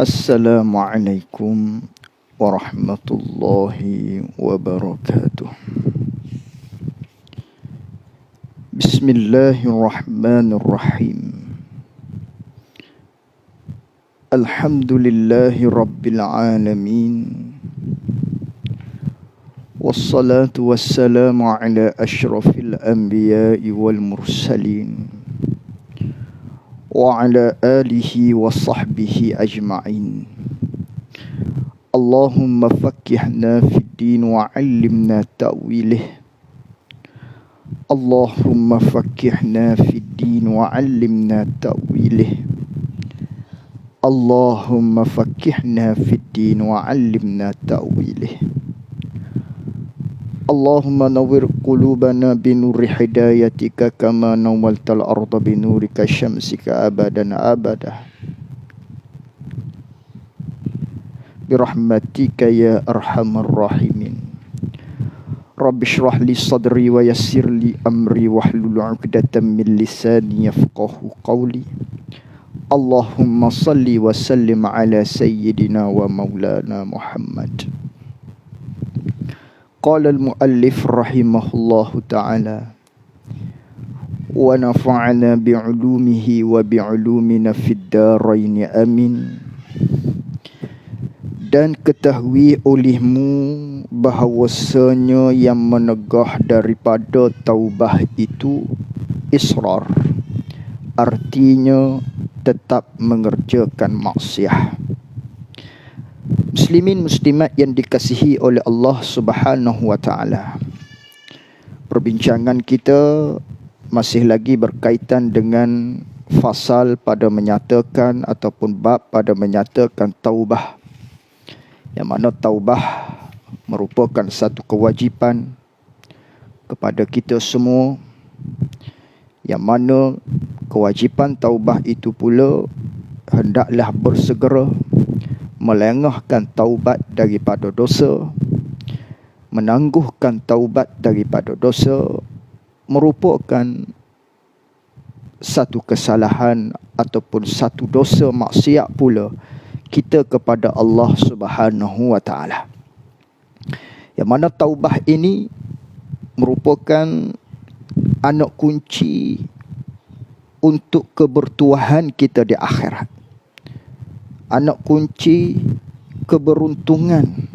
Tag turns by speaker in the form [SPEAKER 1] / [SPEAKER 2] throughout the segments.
[SPEAKER 1] Assalamualaikum warahmatullahi wabarakatuh. Bismillahirrahmanirrahim. Alhamdulillahi rabbil alamin. Wassalatu wassalamu ala ashrafil anbiya'i wal mursalin wa ala alihi wa sahbihi ajma'in. Allahumma fakkihna fid din wa 'allimna ta'wilih. Allahumma fakkihna fid din wa 'allimna ta'wilih. Allahumma fakkihna fid din wa 'allimna ta'wilih. Allahumma nawwir qulubana binuri hidayatika kama nawwaltal arda binurika syamsika abadan abada. Birahmatika ya arhamar rahimin. Rabbi shrah li sadri wa yassir li amri wahlul 'uqdatam min lisani yafqahu qawli. Allahumma salli wa sallim ala sayyidina wa maulana Muhammad. Qala al-muallif rahimahullahu ta'ala wa nafa'ana bi'ulumihi wa bi'ulumina fid darain amin. Dan ketahui olehmu bahawasanya yang menegah daripada taubah itu israr, artinya tetap mengerjakan maksiat. Muslimin muslimat yang dikasihi oleh Allah Subhanahu wa taala. Perbincangan kita masih lagi berkaitan dengan fasal pada menyatakan ataupun bab pada menyatakan taubah. Yang mana taubah merupakan satu kewajipan kepada kita semua. Yang mana kewajipan taubah itu pula hendaklah bersegera melengahkan taubat daripada dosa, menangguhkan taubat daripada dosa, merupakan satu kesalahan ataupun satu dosa maksiat pula kita kepada Allah Subhanahu wa taala. Yang mana taubah ini merupakan anak kunci untuk kebertuahan kita di akhirat. Anak kunci keberuntungan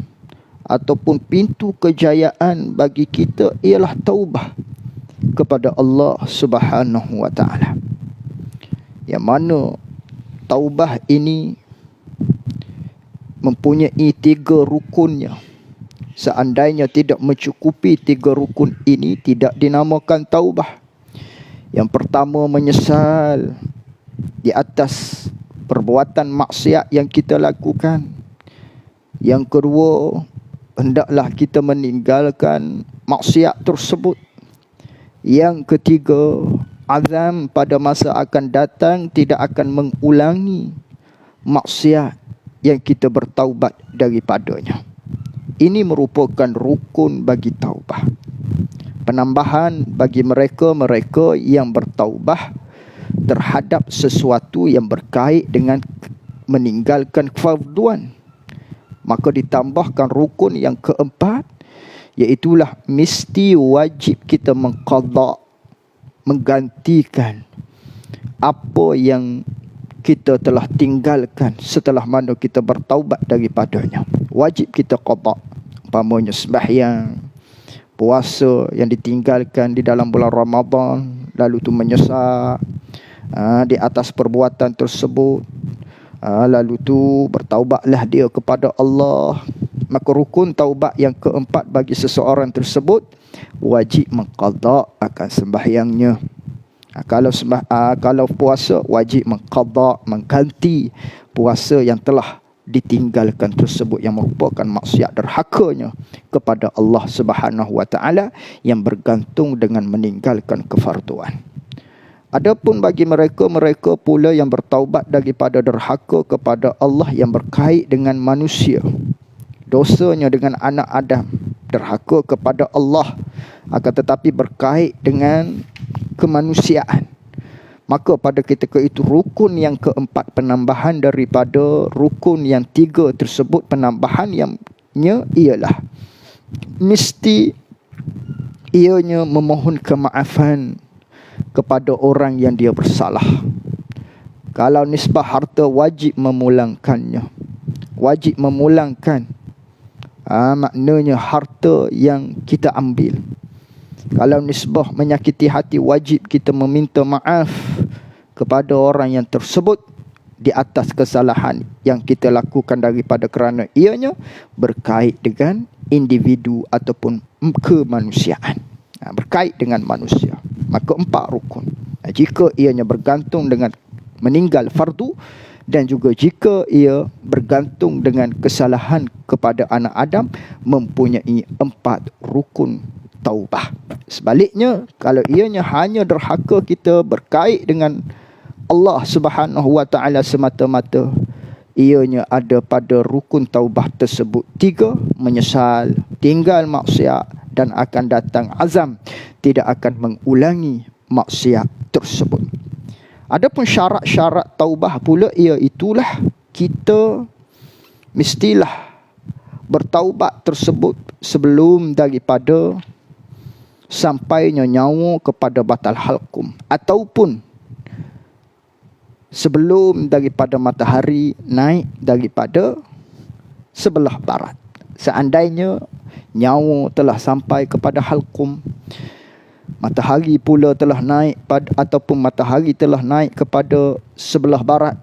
[SPEAKER 1] ataupun pintu kejayaan bagi kita ialah taubah kepada Allah Subhanahu wa taala. Yang mana taubah ini mempunyai 3 rukunnya. Seandainya tidak mencukupi 3 rukun ini, tidak dinamakan taubah. Yang pertama, menyesal di atas perbuatan maksiat yang kita lakukan. Yang kedua, hendaklah kita meninggalkan maksiat tersebut. Yang ketiga, azam pada masa akan datang tidak akan mengulangi maksiat yang kita bertaubat daripadanya. Ini merupakan rukun bagi taubah. Penambahan bagi mereka yang bertaubah terhadap sesuatu yang berkait dengan meninggalkan kefarduan, maka ditambahkan rukun yang keempat, iaitulah mesti wajib kita mengqadha, menggantikan apa yang kita telah tinggalkan setelah mana kita bertaubat daripadanya. Wajib kita qadha, umpamanya sembahyang, puasa yang ditinggalkan di dalam bulan Ramadan, lalu tu menyesal di atas perbuatan tersebut, lalu tu bertaubatlah dia kepada Allah. Maka rukun taubat yang keempat bagi seseorang tersebut, wajib mengqadha akan sembahyangnya. Kalau puasa, wajib mengqadha, mengganti puasa yang telah ditinggalkan tersebut, yang merupakan maksiat derhakanya kepada Allah Subhanahu wa taala yang bergantung dengan meninggalkan kefarduan. Adapun bagi mereka pula yang bertaubat daripada derhaka kepada Allah yang berkait dengan manusia, dosanya dengan anak Adam, derhaka kepada Allah, akan tetapi berkait dengan kemanusiaan, maka pada ketika itu rukun yang keempat, penambahan daripada rukun yang tiga tersebut, penambahan yang ialah mesti ianya memohon kemaafan kepada orang yang dia bersalah. Kalau nisbah harta, wajib memulangkannya. Wajib memulangkan. Maknanya harta yang kita ambil. Kalau nisbah menyakiti hati, wajib kita meminta maaf kepada orang yang tersebut di atas kesalahan yang kita lakukan daripada kerana ianya berkait dengan individu ataupun kemanusiaan. Berkait dengan manusia. Maka 4 rukun. Jika ianya bergantung dengan meninggal fardu, dan juga jika ia bergantung dengan kesalahan kepada anak Adam, mempunyai 4 rukun taubah. Sebaliknya, kalau ianya hanya derhaka kita berkait dengan Allah Subhanahu wa taala semata-mata, ianya ada pada rukun taubah tersebut 3, menyesal, tinggal maksiat, dan akan datang azam tidak akan mengulangi maksiat tersebut. Adapun syarat-syarat taubah pula, iaitulah kita mestilah bertaubat tersebut sebelum daripada sampainya nyawa kepada batal halkum, ataupun sebelum daripada matahari naik daripada sebelah barat. Seandainya nyawa telah sampai kepada halkum, matahari pula telah naik ataupun matahari telah naik kepada sebelah barat,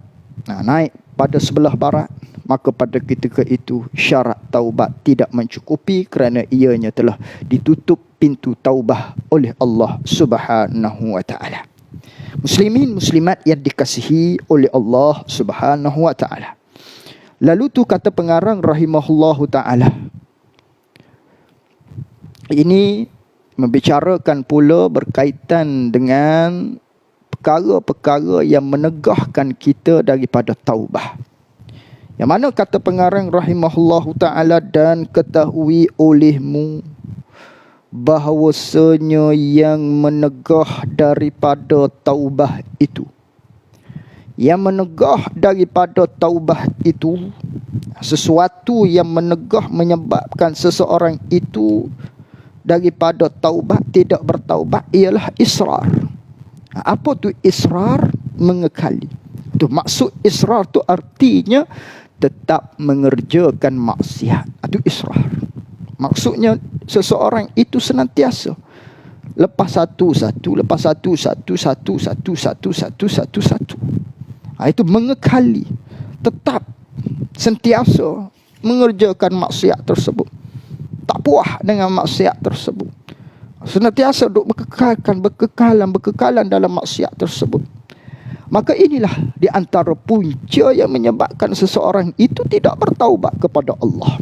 [SPEAKER 1] naik pada sebelah barat, maka pada ketika itu syarat taubat tidak mencukupi kerana ianya telah ditutup pintu taubah oleh Allah Subhanahu wa taala. Muslimin muslimat yang dikasihi oleh Allah Subhanahu wa taala. Lalu tu kata pengarang rahimahullahu taala, ini membicarakan pula berkaitan dengan perkara-perkara yang menegahkan kita daripada taubah. Yang mana kata pengarang rahimahullahu ta'ala, dan ketahui olehmu bahawasanya yang menegah daripada taubah itu, yang menegah daripada taubah itu, sesuatu yang menegah menyebabkan seseorang itu daripada taubat tidak bertaubat, ialah israr. Apa tu israr? Mengekali. Tu maksud israr tu artinya tetap mengerjakan maksiat. Itu israr. Maksudnya seseorang itu senantiasa lepas satu. Itu mengekali, tetap sentiasa mengerjakan maksiat tersebut. Tak puas dengan maksiat tersebut. Senantiasa duk berkekalan dalam maksiat tersebut. Maka inilah di antara punca yang menyebabkan seseorang itu tidak bertaubat kepada Allah.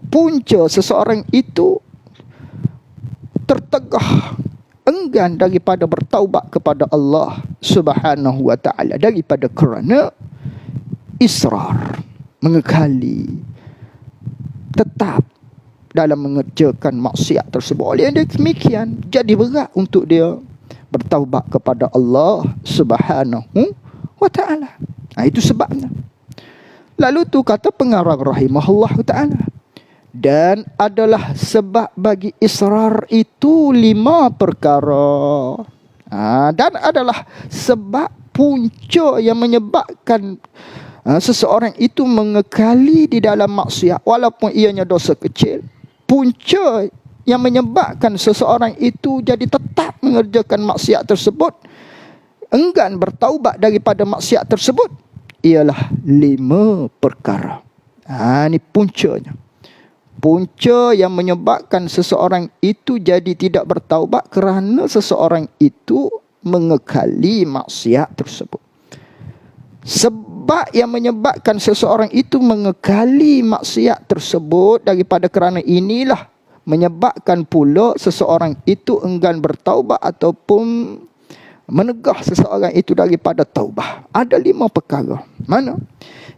[SPEAKER 1] Punca seseorang itu tertegah, enggan daripada bertaubat kepada Allah Subhanahu wa taala daripada kerana israr, mengekali, tetap dalam mengerjakan maksiat tersebut. Oleh demikian, jadi berat untuk dia bertaubat kepada Allah Subhanahu wa taala. Itu sebabnya. Lalu tu kata pengarang rahimahullah taala, dan adalah sebab bagi israr itu 5 perkara. Dan adalah sebab punca yang menyebabkan seseorang itu mengekali di dalam maksiat walaupun ianya dosa kecil. Punca yang menyebabkan seseorang itu jadi tetap mengerjakan maksiat tersebut, enggan bertaubat daripada maksiat tersebut, ialah 5 perkara. Ini puncanya. Punca yang menyebabkan seseorang itu jadi tidak bertaubat kerana seseorang itu mengekali maksiat tersebut. Sebab yang menyebabkan seseorang itu mengekali maksiat tersebut, daripada kerana inilah menyebabkan pula seseorang itu enggan bertaubat ataupun menegah seseorang itu daripada taubah. Ada 5 perkara. Mana?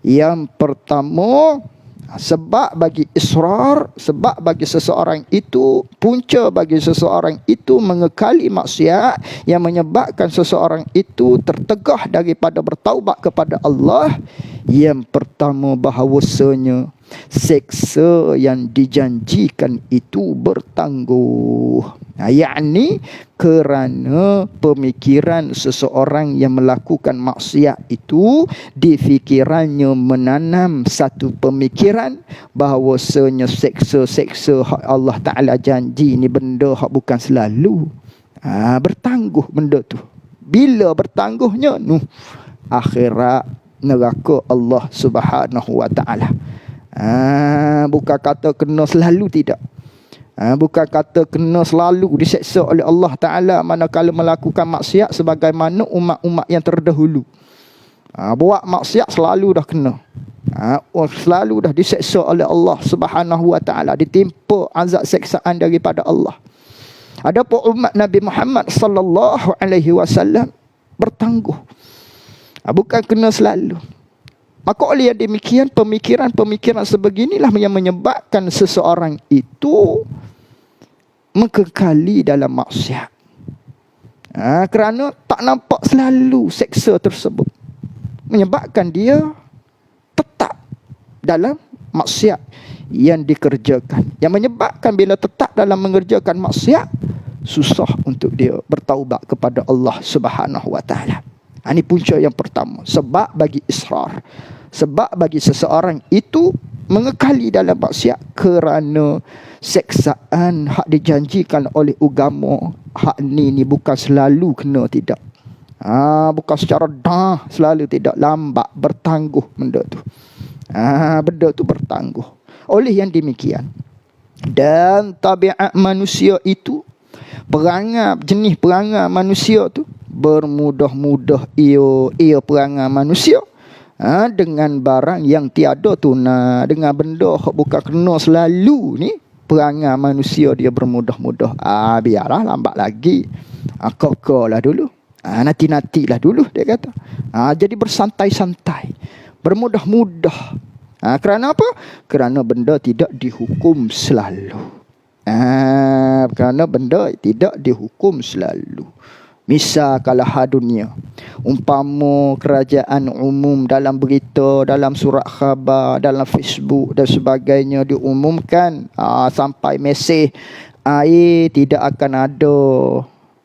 [SPEAKER 1] Yang pertama, Sebab bagi israr, sebab bagi seseorang itu, punca bagi seseorang itu mengekali maksiat yang menyebabkan seseorang itu tertegah daripada bertaubat kepada Allah. Yang pertama, bahawasanya seksa yang dijanjikan itu bertangguh. Yakni kerana pemikiran seseorang yang melakukan maksiat itu, di fikirannya menanam satu pemikiran bahawasanya seksa-seksa hak Allah Ta'ala janji ni benda hak bukan selalu. Bertangguh benda tu. Bila bertangguhnya? Akhirat neraka Allah Subhanahu Wa Ta'ala. Bukan kata kena selalu, tidak. Bukan kata kena selalu diseksa oleh Allah Ta'ala manakala melakukan maksiat sebagaimana umat-umat yang terdahulu. Buat maksiat selalu dah kena. Selalu dah diseksa oleh Allah Subhanahu Wa Ta'ala, ditimpa azab seksaan daripada Allah. Adapun umat Nabi Muhammad sallallahu alaihi wasallam bertangguh. Bukan kena selalu. Maka oleh yang demikian, pemikiran-pemikiran sebeginilah yang menyebabkan seseorang itu mengekali dalam maksiat. Kerana tak nampak selalu seksa tersebut, menyebabkan dia tetap dalam maksiat yang dikerjakan. Yang menyebabkan bila tetap dalam mengerjakan maksiat, susah untuk dia bertaubat kepada Allah Subhanahu Wa Ta'ala. Ini punca yang pertama. Sebab bagi israr, sebab bagi seseorang itu mengekali dalam maksiat kerana seksaan hak dijanjikan oleh agama. Hak ni bukan selalu kena, tidak. Bukan secara selalu, tidak. Lambat, bertangguh benda tu. Benda tu bertangguh. Oleh yang demikian, dan tabiat manusia itu, jenis perangai manusia tu, bermudah-mudah ia perangai manusia dengan barang yang tiada tunai, dengan benda yang bukan kena selalu ni, perangai manusia dia bermudah-mudah. Biarlah lambat lagi, kokolah dulu, nanti-nantilah dulu, dia kata. Jadi bersantai-santai, bermudah-mudah. Kerana apa? Kerana benda tidak dihukum selalu. Kerana benda tidak dihukum selalu. Misal kalau dunia, umpama kerajaan umum dalam berita, dalam surat khabar, dalam Facebook dan sebagainya diumumkan, sampai mesej air tidak akan ada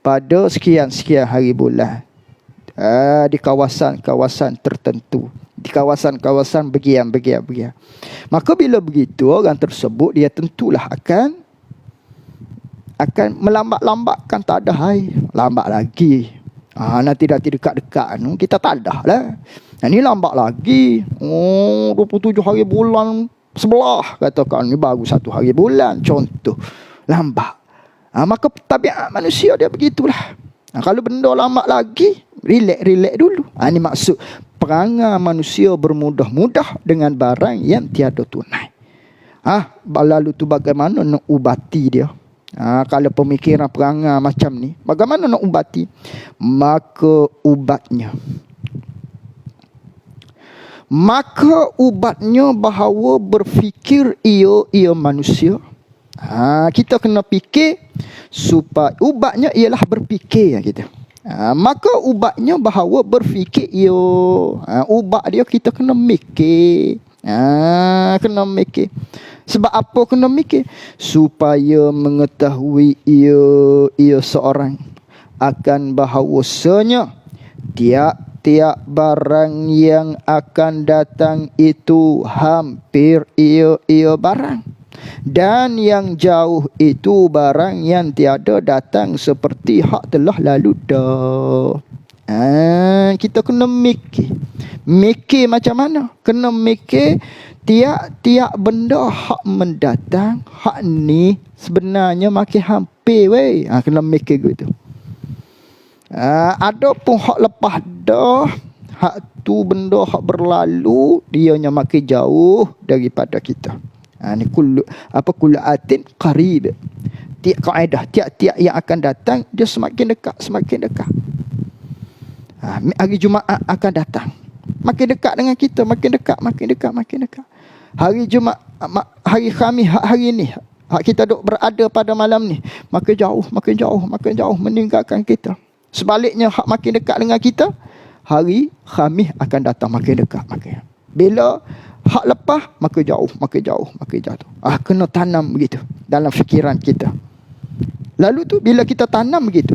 [SPEAKER 1] pada sekian-sekian hari bulan, di kawasan-kawasan tertentu, di kawasan-kawasan begian. Maka bila begitu, orang tersebut dia tentulah akan melambat-lambatkan, tak ada air, lambat lagi. Nanti dekat-dekat kita tak ada lah. Ini lambat lagi. 27 hari bulan sebelah, katakan ni baru 1 hari bulan, contoh. Lambat. Maka tabiat manusia dia begitulah. Kalau benda lambat lagi, relax dulu. Ini maksud perangai manusia bermudah-mudah dengan barang yang tiada tunai. Lalu tu bagaimana nak ubati dia? Kalau pemikiran perangai macam ni, bagaimana nak ubati? Maka ubatnya bahawa berfikir ia manusia. Kita kena fikir supaya ubatnya ialah berfikir kita. Maka ubatnya bahawa berfikir ia. Ubat dia kita kena mikir. Kena mikir. Sebab apa kena mikir? Supaya mengetahui ia seorang akan bahawasanya tiap-tiap barang yang akan datang itu hampir ia barang, dan yang jauh itu barang yang tiada datang seperti hak telah lalu dah. Kita kena mikir macam mana? Kena mikir tiap-tiap benda hak mendatang, hak ni sebenarnya makin hampir weh. Kena mikir gitu. Ada pun hak lepas dah, hak tu benda hak berlalu, dianya makin jauh daripada kita. Ni kullu atin qarib. Tiap-tiap yang akan datang dia semakin dekat. Hari Jumaat akan datang, makin dekat dengan kita, makin dekat. Hari Jumaat, hari Khamis, hari ni, hak kita duk berada pada malam ni, makin jauh meninggalkan kita. Sebaliknya, hak makin dekat dengan kita, hari Khamis akan datang makin dekat. Bila hak lepas, makin jauh. Kena tanam begitu dalam fikiran kita. Lalu tu bila kita tanam begitu,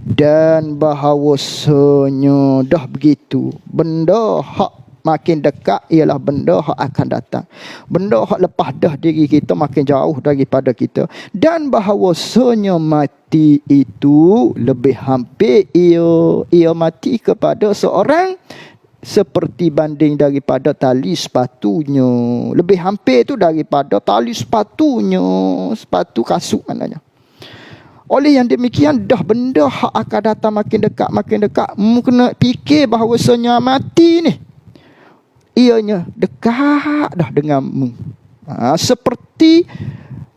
[SPEAKER 1] dan bahawasanya dah begitu, benda hak makin dekat ialah benda hak akan datang. Benda hak lepas dah diri kita makin jauh daripada kita. Dan bahawasanya mati itu lebih hampir ia mati kepada seorang seperti banding daripada tali sepatunya. Lebih hampir tu daripada tali sepatunya. Sepatu kasut maknanya. Oleh yang demikian, dah benda hak akan datang makin dekat. Kena fikir bahawasanya mati ni, ianya dekat dah denganmu. Seperti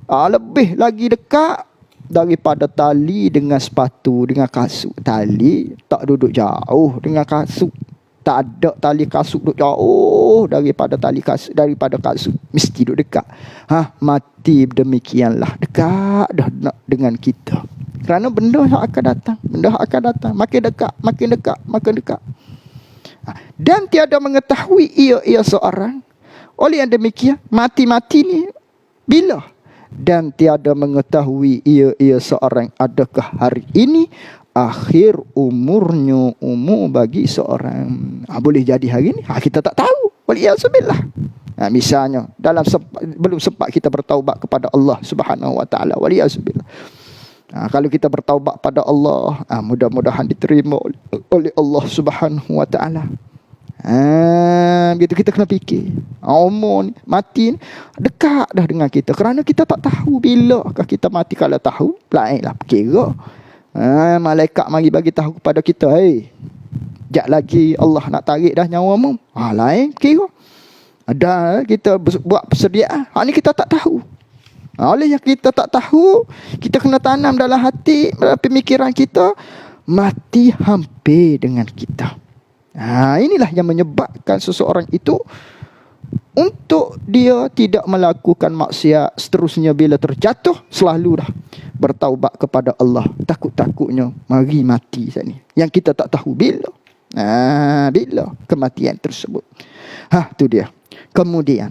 [SPEAKER 1] lebih lagi dekat daripada tali dengan sepatu, dengan kasut. Tali tak duduk jauh dengan kasut. Tak ada tali kasut duduk jauh daripada tali kasut, daripada kasut. Mesti duduk dekat. Mati demikianlah. Dekat dah dengan kita. Kerana benda yang akan datang. Makin dekat. Dan tiada mengetahui ia seorang. Oleh yang demikian, mati ni bila? Dan tiada mengetahui ia seorang adakah hari ini akhir umur bagi seorang. Boleh jadi hari ni, kita tak tahu. Waliyahzubillah. Misalnya belum sempat kita bertaubat kepada Allah Subhanahu wa taala. Waliyahzubillah. Kalau kita bertaubat pada Allah, mudah-mudahan diterima oleh Allah Subhanahu wa taala. Begitu kita kena fikir. Umur ni, mati ni dekat dah dengan kita. Kerana kita tak tahu bilakah kita mati. Kalau tahu, lainlah kira. Malaikat mari bagi tahu kepada kita, jap lagi Allah nak tarik dah nyawamu. Lain kira. Ada kita buat persediaan. Ni kita tak tahu. Oleh yang kita tak tahu, kita kena tanam dalam hati, dalam pemikiran kita, mati hampir dengan kita. Inilah yang menyebabkan seseorang itu untuk dia tidak melakukan maksiat. Seterusnya bila terjatuh, selalu dah bertaubat kepada Allah. Takut-takutnya mari mati saat ni. Yang kita tak tahu bila. Bila kematian tersebut. Tu dia. Kemudian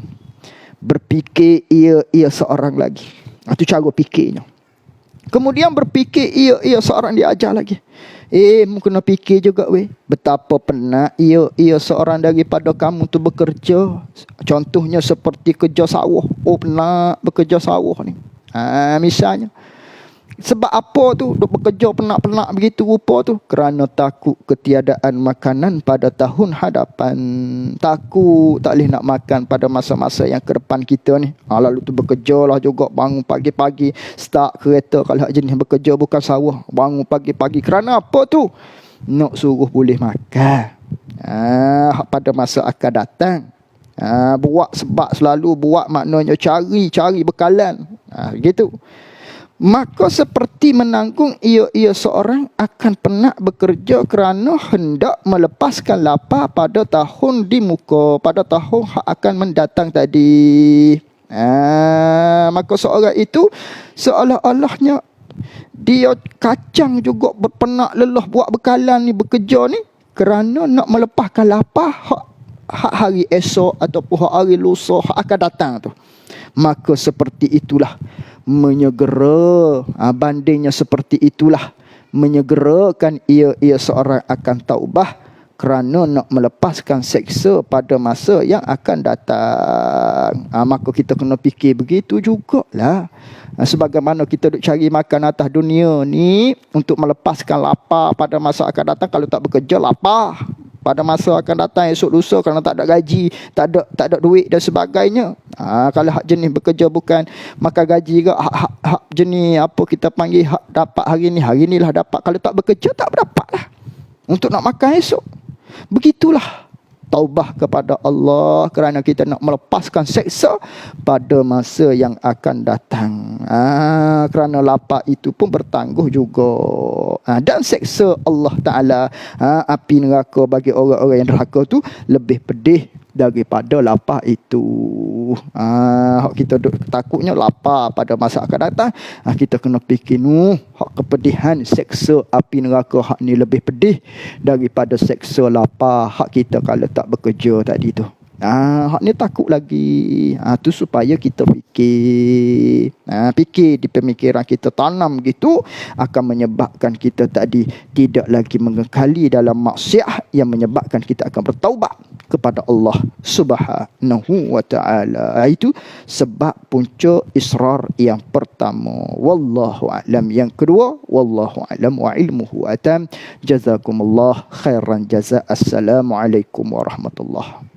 [SPEAKER 1] berfikir ia seorang lagi. Itu cara fikirnya. Kemudian berfikir ia seorang dia ajar lagi. Kena fikir juga betapa penat ia seorang daripada kamu tu bekerja. Contohnya seperti kerja sawah. Penat bekerja sawah ni. Misalnya. Sebab apa tu duk bekerja penat-penat begitu rupa tu? Kerana takut ketiadaan makanan pada tahun hadapan. Takut tak boleh nak makan pada masa-masa yang ke depan kita ni. Lalu tu bekerja lah juga, bangun pagi-pagi, start kereta. Kalau jenis bekerja bukan sawah, bangun pagi-pagi. Kerana apa tu? Nak suruh boleh makan. Pada masa akan datang. Buat sebab selalu buat maknanya cari bekalan. Gitu. Maka seperti menanggung ia seorang akan penat bekerja kerana hendak melepaskan lapar pada tahun di muka, pada tahun akan mendatang tadi. Maka seorang itu seolah-olahnya dia kacang juga berpenat lelah buat bekalan ni, bekerja ni kerana nak melepaskan lapar hak hari esok ataupun hak hari lusa hak akan datang tu. Maka seperti itulah menyegera, bandingnya seperti itulah menyegerakan ia seorang akan taubah kerana nak melepaskan seksa pada masa yang akan datang. Maka kita kena fikir begitu jugalah. Sebagaimana kita duk cari makan atas dunia ni untuk melepaskan lapar pada masa akan datang. Kalau tak bekerja, lapar pada masa akan datang esok lusa kerana tak ada gaji, tak ada duit dan sebagainya. Kalau hak jenis bekerja bukan makan gaji ke, hak jenis apa kita panggil hak dapat hari ni lah dapat. Kalau tak bekerja tak berdapat lah untuk nak makan esok. Begitulah taubah kepada Allah kerana kita nak melepaskan seksa pada masa yang akan datang. Kerana lapar itu pun bertangguh juga. Dan seksa Allah Ta'ala, api neraka bagi orang-orang yang neraka tu lebih pedih daripada lapar itu. Hak kita takutnya lapar pada masa akan datang. Kita kena fikir hak kepedihan seksa api neraka hak ni lebih pedih daripada seksa lapar hak kita kalau tak bekerja tadi tu. Hak ni takut lagi. Tu supaya kita fikir. Fikir di pemikiran kita, tanam gitu, akan menyebabkan kita tadi tidak lagi mengekali dalam maksiat yang menyebabkan kita akan bertaubat kepada Allah Subhanahu wa taala. Itu sebab punca israr yang pertama. Wallahu a'lam. Yang kedua, wallahu a'lam wa ilmuhu atam. Jazakumullah khairan jazaa. Assalamualaikum warahmatullahi